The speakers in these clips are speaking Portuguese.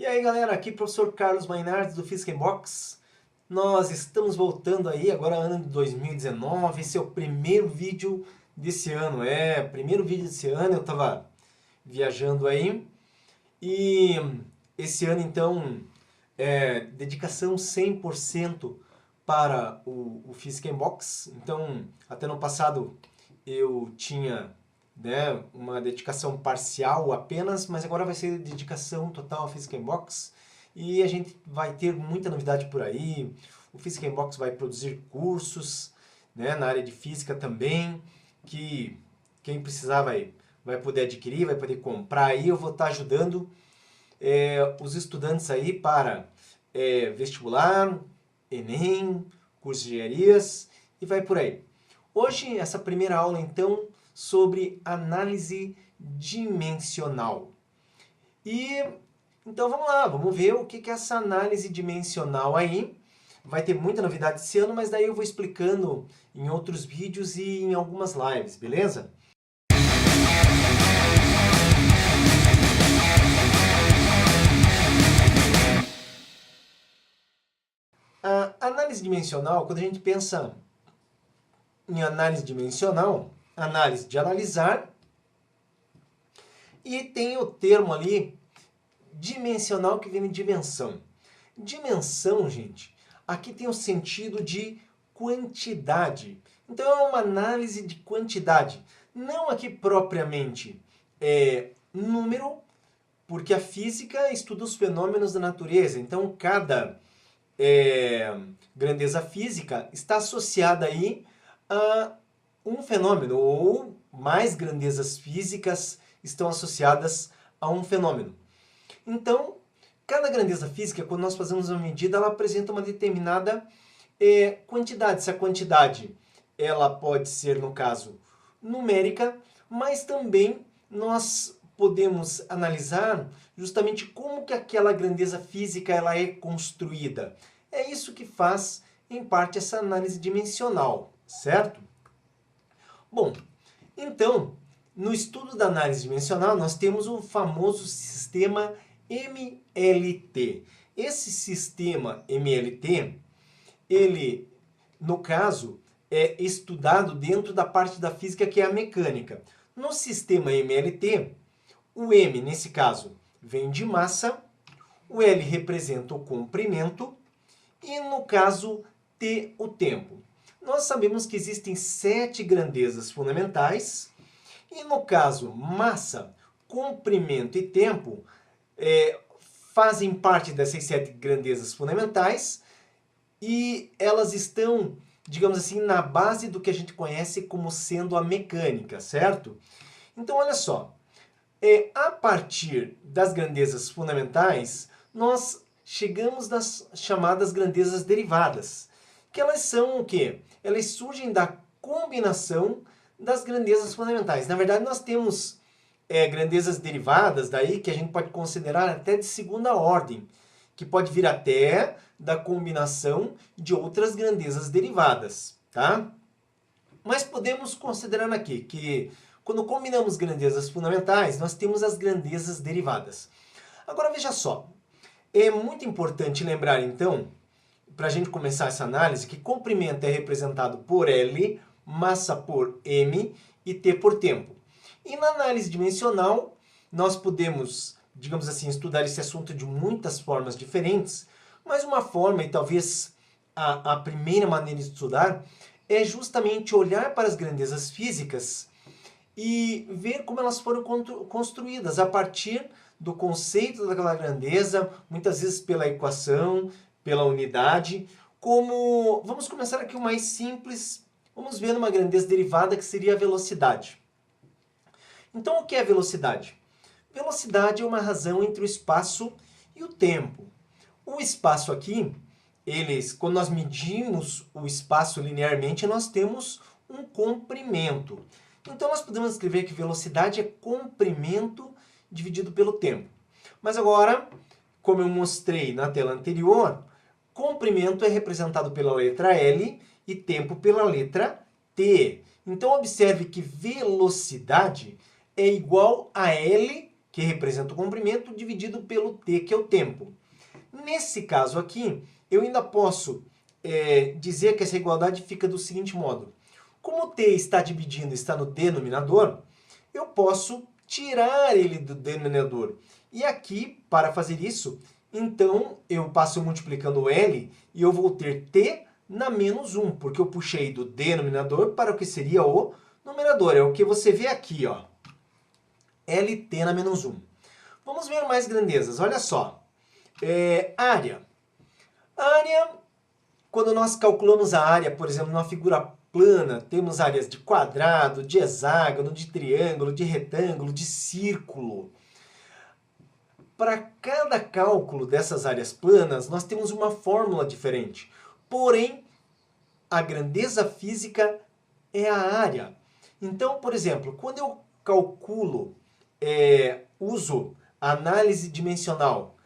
aí galera, aqui professor Carlos Mainardi do Physics in Box. Nós estamos voltando aí, agora ano de 2019, esse é o primeiro vídeo desse ano. Primeiro vídeo desse ano, eu estava viajando aí. E esse ano então, dedicação 100% para o Physics in Box. Então, até no passado eu tinha uma dedicação parcial apenas, mas agora vai ser dedicação total ao Physics in Box. E a gente vai ter muita novidade por aí. O Physics in Box vai produzir cursos na área de física também, que quem precisar vai poder adquirir, vai poder comprar aí. Eu vou estar ajudando os estudantes aí para vestibular, Enem, curso de engenharias e vai por aí. Hoje, essa primeira aula então, sobre análise dimensional. E então vamos lá, vamos ver o que é essa análise dimensional aí. Vai ter muita novidade esse ano, mas daí eu vou explicando em outros vídeos e em algumas lives, beleza? A análise dimensional, quando a gente pensa em análise dimensional, análise de analisar, e tem o termo ali, dimensional, que vem de dimensão. Dimensão, gente, aqui tem o sentido de quantidade. Então é uma análise de quantidade. Não aqui propriamente número, porque a física estuda os fenômenos da natureza. Então cada grandeza física está associada aí a um fenômeno, ou mais grandezas físicas estão associadas a um fenômeno. Então, cada grandeza física, quando nós fazemos uma medida, ela apresenta uma determinada quantidade. Essa quantidade ela pode ser, no caso, numérica, mas também nós podemos analisar justamente como que aquela grandeza física ela é construída. É isso que faz, em parte, essa análise dimensional, certo? Bom, então, no estudo da análise dimensional, nós temos o famoso sistema MLT. Esse sistema MLT, ele, no caso, é estudado dentro da parte da física que é a mecânica. No sistema MLT, o M, nesse caso, vem de massa, o L representa o comprimento e, no caso, T, o tempo. Nós sabemos que existem 7 grandezas fundamentais e, no caso, massa, comprimento e tempo fazem parte dessas 7 grandezas fundamentais e elas estão, digamos assim, na base do que a gente conhece como sendo a mecânica, certo? Então, olha só, a partir das grandezas fundamentais, nós chegamos nas chamadas grandezas derivadas, que elas são o quê? Elas surgem da combinação das grandezas fundamentais. Na verdade, nós temos grandezas derivadas daí que a gente pode considerar até de segunda ordem, que pode vir até da combinação de outras grandezas derivadas, tá? Mas podemos considerar aqui que quando combinamos grandezas fundamentais, nós temos as grandezas derivadas. Agora veja só, é muito importante lembrar então, para a gente começar essa análise, que comprimento é representado por L, massa por M e T por tempo. E na análise dimensional, nós podemos, digamos assim, estudar esse assunto de muitas formas diferentes, mas uma forma, e talvez a primeira maneira de estudar, é justamente olhar para as grandezas físicas e ver como elas foram construídas a partir do conceito daquela grandeza, muitas vezes pela equação, pela unidade. Vamos começar aqui o mais simples. Vamos ver uma grandeza derivada que seria a velocidade. Então, o que é velocidade? Velocidade é uma razão entre o espaço e o tempo. O espaço aqui, quando nós medimos o espaço linearmente, nós temos um comprimento. Então, nós podemos escrever que velocidade é comprimento dividido pelo tempo. Mas agora, como eu mostrei na tela anterior, comprimento é representado pela letra L e tempo pela letra T. Então, observe que velocidade é igual a L que representa o comprimento, dividido pelo t, que é o tempo. Nesse caso aqui, eu ainda posso dizer que essa igualdade fica do seguinte modo. Como o t está dividindo, está no denominador, eu posso tirar ele do denominador. E aqui, para fazer isso, então eu passo multiplicando L e eu vou ter t na menos 1, porque eu puxei do denominador para o que seria o numerador. É o que você vê aqui, ó. LT na menos 1. Vamos ver mais grandezas. Olha só. Área. Área, quando nós calculamos a área, por exemplo, numa figura plana, temos áreas de quadrado, de hexágono, de triângulo, de retângulo, de círculo. Para cada cálculo dessas áreas planas, nós temos uma fórmula diferente. Porém, a grandeza física é a área. Então, por exemplo, quando eu calculo, uso análise dimensional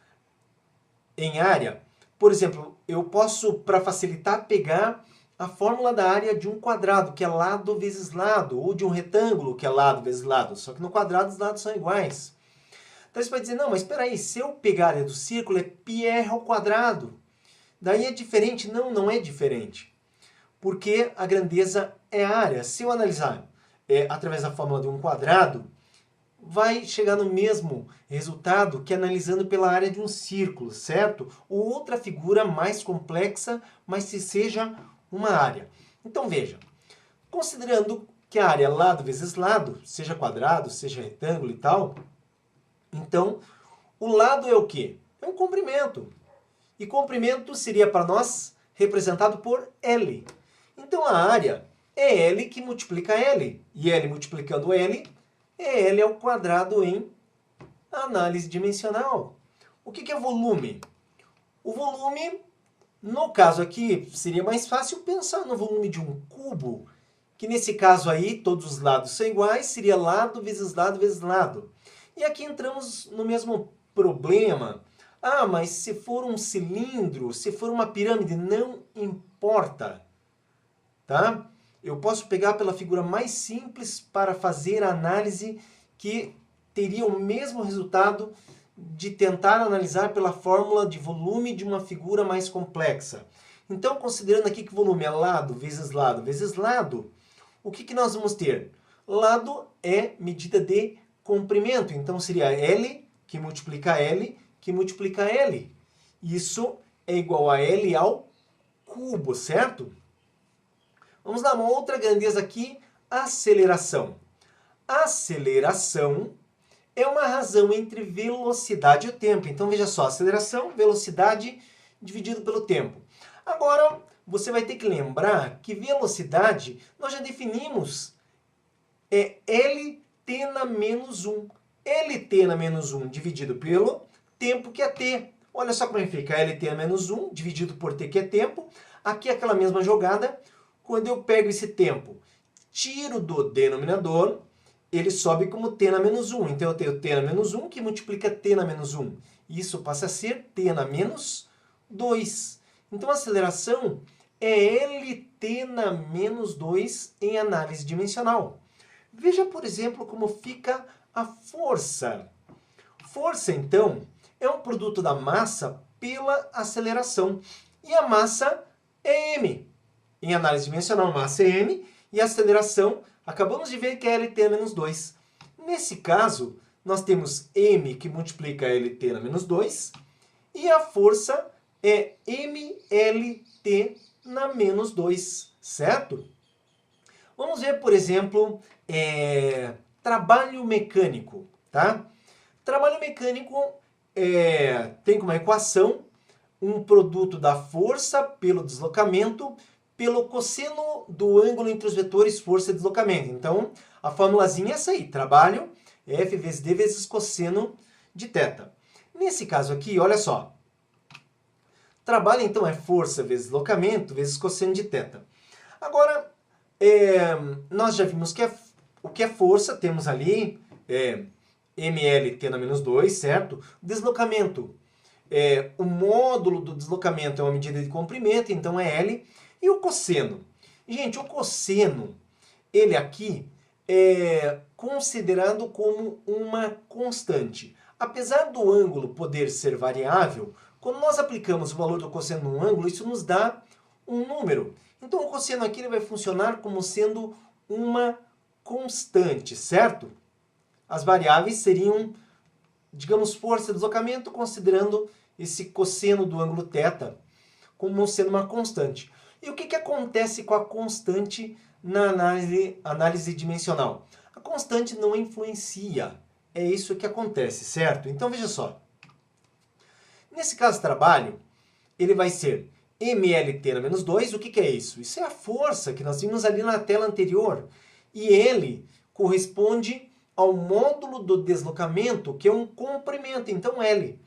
em área, por exemplo, eu posso, para facilitar, pegar a fórmula da área de um quadrado, que é lado vezes lado, ou de um retângulo, que é lado vezes lado, só que no quadrado os lados são iguais. Então você vai dizer, não, mas espera aí, se eu pegar a área do círculo é πr ao quadrado. Daí é diferente? Não, não é diferente. Porque a grandeza é a área. Se eu analisar através da fórmula de um quadrado, vai chegar no mesmo resultado que analisando pela área de um círculo, certo? Ou outra figura mais complexa, mas se seja uma área. Então veja, considerando que a área é lado vezes lado, seja quadrado, seja retângulo e tal, então o lado é o quê? É um comprimento. E comprimento seria para nós representado por L. Então a área é L que multiplica L. E L multiplicando L é L ao quadrado em análise dimensional. O que é volume? O volume, no caso aqui, seria mais fácil pensar no volume de um cubo, que nesse caso aí, todos os lados são iguais, seria lado vezes lado vezes lado. E aqui entramos no mesmo problema. Ah, mas se for um cilindro, se for uma pirâmide, não importa. Tá? Eu posso pegar pela figura mais simples para fazer a análise que teria o mesmo resultado de tentar analisar pela fórmula de volume de uma figura mais complexa. Então, considerando aqui que volume é lado vezes lado, o que nós vamos ter? Lado é medida de comprimento, então seria L que multiplica L, que multiplica L. Isso é igual a L ao cubo, certo? Vamos dar uma outra grandeza aqui, aceleração. Aceleração é uma razão entre velocidade e o tempo. Então veja só, aceleração, velocidade dividido pelo tempo. Agora, você vai ter que lembrar que velocidade nós já definimos LT na menos 1. LT na menos 1 dividido pelo tempo, que é t. Olha só como é que fica. LT na menos 1 dividido por t, que é tempo. Aqui é aquela mesma jogada. Quando eu pego esse tempo, tiro do denominador, ele sobe como t na menos 1. Então eu tenho t na menos 1 que multiplica t na menos 1. Isso passa a ser t na menos 2. Então a aceleração é LT na menos 2 em análise dimensional. Veja, por exemplo, como fica a força. Força, então, é um produto da massa pela aceleração. E a massa é m. Em análise dimensional, massa é m. E a aceleração, acabamos de ver que é LT na menos 2. Nesse caso, nós temos m que multiplica LT na menos 2. E a força é mLT na menos 2, certo? Vamos ver, por exemplo, trabalho mecânico, tá? Trabalho mecânico tem como equação um produto da força pelo deslocamento pelo cosseno do ângulo entre os vetores força e deslocamento. Então, a formulazinha é essa aí, trabalho F vezes D vezes cosseno de θ. Nesse caso aqui, olha só, trabalho então é força vezes deslocamento vezes cosseno de θ. Agora, nós já vimos que o que é força, temos ali mLT na menos 2, certo? Deslocamento, o módulo do deslocamento é uma medida de comprimento, então é L. E o cosseno? Gente, o cosseno, ele aqui considerado como uma constante. Apesar do ângulo poder ser variável, quando nós aplicamos o valor do cosseno num ângulo, isso nos dá um número. Então o cosseno aqui ele vai funcionar como sendo uma constante, certo? As variáveis seriam, digamos, força de deslocamento, considerando esse cosseno do ângulo θ como sendo uma constante. E o que acontece com a constante na análise dimensional? A constante não influencia. É isso que acontece, certo? Então veja só. Nesse caso de trabalho, ele vai ser mLT na menos 2. O que é isso? Isso é a força que nós vimos ali na tela anterior. E ele corresponde ao módulo do deslocamento, que é um comprimento, então L.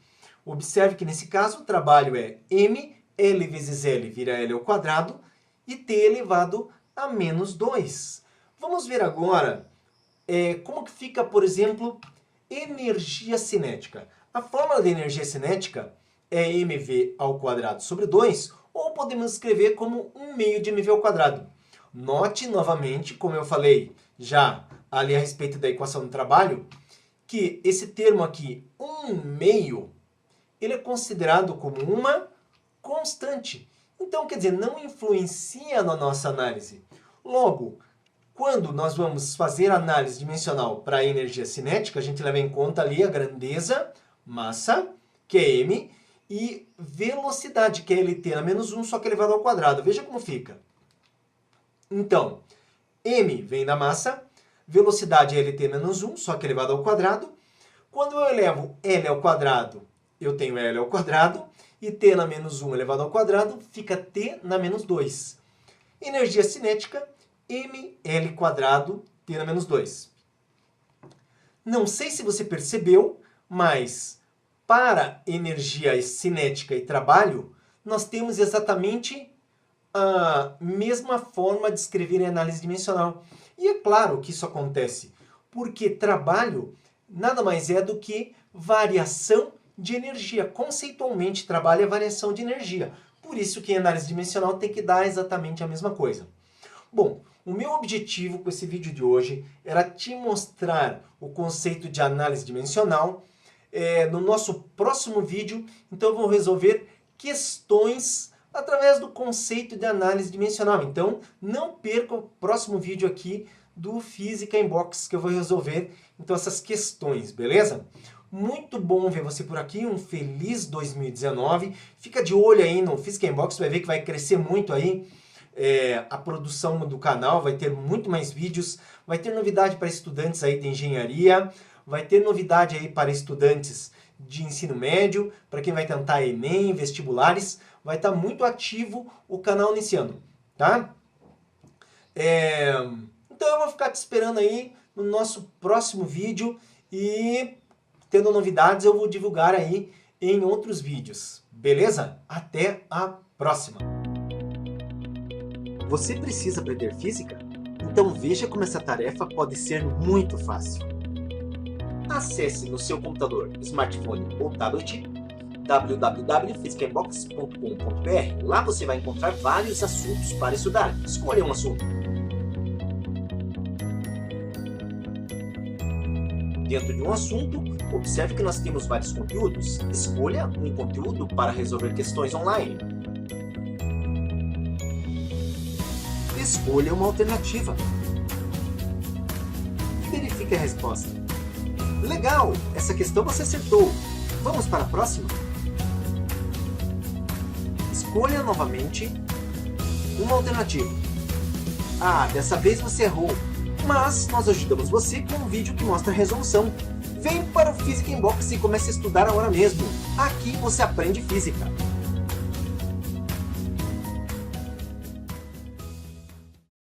Observe que nesse caso o trabalho é m, L vezes L vira L ao quadrado, e T elevado a menos 2. Vamos ver agora como que fica, por exemplo, energia cinética. A fórmula da energia cinética é mv ao quadrado sobre 2, ou podemos escrever como 1 meio de mv ao quadrado. Note novamente, como eu falei já ali a respeito da equação do trabalho, que esse termo aqui, 1 meio, ele é considerado como uma constante. Então, quer dizer, não influencia na nossa análise. Logo, quando nós vamos fazer análise dimensional para a energia cinética, a gente leva em conta ali a grandeza, massa, que é m, e velocidade, que é LT na menos 1, só que elevado ao quadrado. Veja como fica. Então, m vem da massa, velocidade é LT menos 1, só que elevado ao quadrado. Quando eu elevo L ao quadrado, eu tenho L ao quadrado, e T na menos 1 elevado ao quadrado fica T na menos 2. Energia cinética, mL quadrado, T na menos 2. Não sei se você percebeu, mas para energia cinética e trabalho, nós temos exatamente a mesma forma de escrever em análise dimensional. E é claro que isso acontece, porque trabalho nada mais é do que variação de energia. Conceitualmente, trabalho é variação de energia. Por isso que em análise dimensional tem que dar exatamente a mesma coisa. Bom, o meu objetivo com esse vídeo de hoje era te mostrar o conceito de análise dimensional. No nosso próximo vídeo, então eu vou resolver questões através do conceito de análise dimensional. Então, não perca o próximo vídeo aqui do Física Inbox, que eu vou resolver então essas questões, beleza? Muito bom ver você por aqui, um feliz 2019. Fica de olho aí no Física Inbox, vai ver que vai crescer muito aí a produção do canal, vai ter muito mais vídeos, vai ter novidade para estudantes aí de engenharia, vai ter novidade aí para estudantes de ensino médio, para quem vai tentar Enem, vestibulares, vai estar muito ativo o canal nesse ano, tá? Então eu vou ficar te esperando aí no nosso próximo vídeo e tendo novidades eu vou divulgar aí em outros vídeos, beleza? Até a próxima! Você precisa aprender física? Então veja como essa tarefa pode ser muito fácil. Acesse no seu computador, smartphone ou tablet www.physicainbox.com.br. Lá você vai encontrar vários assuntos para estudar. Escolha um assunto. Dentro de um assunto, observe que nós temos vários conteúdos. Escolha um conteúdo para resolver questões online. Escolha uma alternativa. Verifique a resposta. Legal! Essa questão você acertou. Vamos para a próxima? Escolha novamente uma alternativa. Ah, dessa vez você errou. Mas nós ajudamos você com um vídeo que mostra a resolução. Vem para o Física Inbox e comece a estudar agora mesmo. Aqui você aprende física.